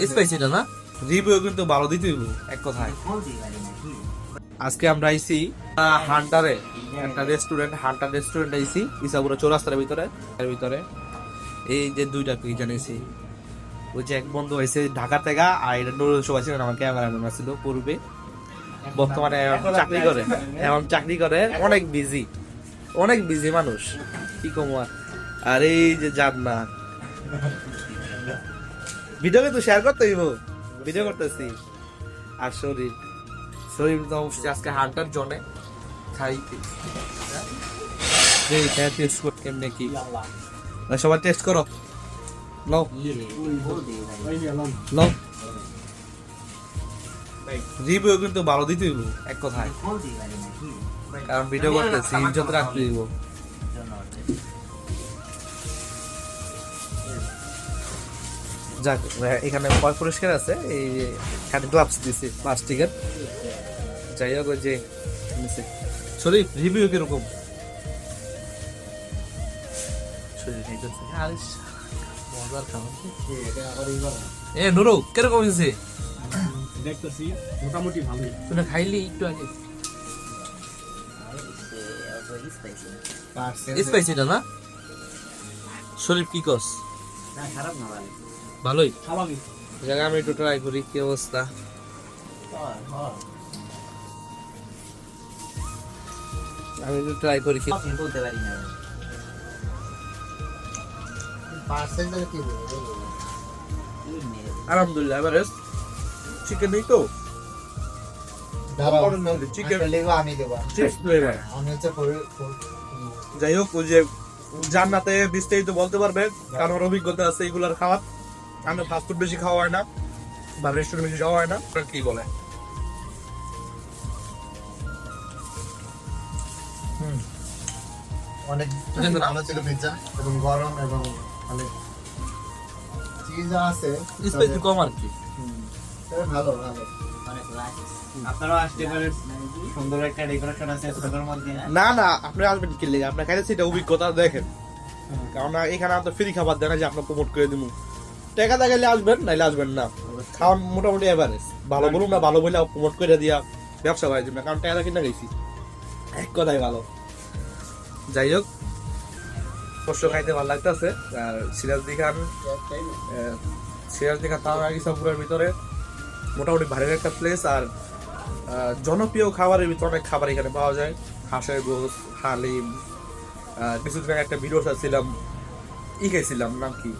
স্পাইসিটা না রিভিউ কিন্তু ভালো দিতে হইব এক কথায়। আজকে আমরা আইছি হান্টারে, একটা রেস্টুরেন্ট, হান্টার রেস্টুরেন্ট আইছি ইসাপুরা চৌরাস্তার ভিতরে। এই যে দুইটা কি জানিয়েছি, ওই যে এক বন্ধু হয়েছে ঢাকা থেকে, আর এটা নুরুল সবাই ছিলেন আমার ক্যামেরাম্যান ছিল পূর্বে, বর্তমানে এখন চাকরি করে, অনেক বিজি মানুষ কি কম। আর এই যে জান্নাত ভিডিও কিন্তু শেয়ার করতে হইব, ভিডিও করতেছি। আর শরীর তো আজকে হান্টার জনে খাইতে টেস্ট করতে কেমনে কি সবাই টেস্ট করো, লও রিভিউ কিন্তু ভালো দিতে হইব এক কথায়, কারণ ভিডিও করতেছি ইজ্জত রাখতে হইব। যাক, এখানে পরিষ্কার আছে, এই এখানে গ্লাভস দিছে প্লাস্টিকের। যাই হোক, ওই যে শরীফ রিভিউ কিরকম? নুরু কিরকম হয়েছে? দেখতেছি মোটামুটি ভালোই। তুই খাইলি একটু আগে? স্পাইসিটা না শরীফ কি কস? খারাপ না, ভালোই। স্বাভাবিক। জায়গা আমি একটু ট্রাই করি কি অবস্থা। আমি একটু ট্রাই করি কি বলতে পারি না। আলহামদুলিল্লাহ। এবারে চিকেন নেই তো, যাই হোক, ওই যে জান্নাতে বিস্তারিত বলতে পারবে, কারণ ওর অভিজ্ঞতা আছে এগুলার খাওয়ার। আমরা ফাস্টফুড বেশি খাওয়া হয় না, বা রেস্টুরেন্ট বেশি খাওয়া হয় না। কি বলে অনেক ভালো ছিল পিৎজা, এবং গরম, এবং অনেক চিজ আছে, স্পাইসি কম আর কি। ভালো। আপনারাও আসতে পারেন, সুন্দর একটা ডেকোরেশন আছে ছোটর মধ্যে। না, আপনি আসবেন কি লেগে? আপনার খাইতেছি এটা অভিজ্ঞতা দেখেন, কারণ এখানে আপনার ফ্রি খাবার দেয় না যে আপনার প্রমোট করে দিব। টাকা দেখাইলে আসবেন, নাইলে আসবেন না। খাওয়ান মোটামুটি এভারেজ, ভালো বলুন না, ভালো বলে প্রমোট করে দিয়া ব্যবসা বাড়াই দিব না, কারণ টাকা কিনা গেছি এক কথাই ভালো। যাই হোক, পোষ্য খাইতে ভালো লাগতেছে। আর সিরাজদি খান তার আগে সবগুলোর ভিতরে মোটামুটি ভারী একটা প্লেস। আর জনপ্রিয় খাবারের ভিতরে অনেক খাবার এখানে পাওয়া যায়, হাঁসের গোস্ত, হালিম। কিছুদিন আগে একটা ভিডিও ছিলাম, খাইছিলাম, নাম কি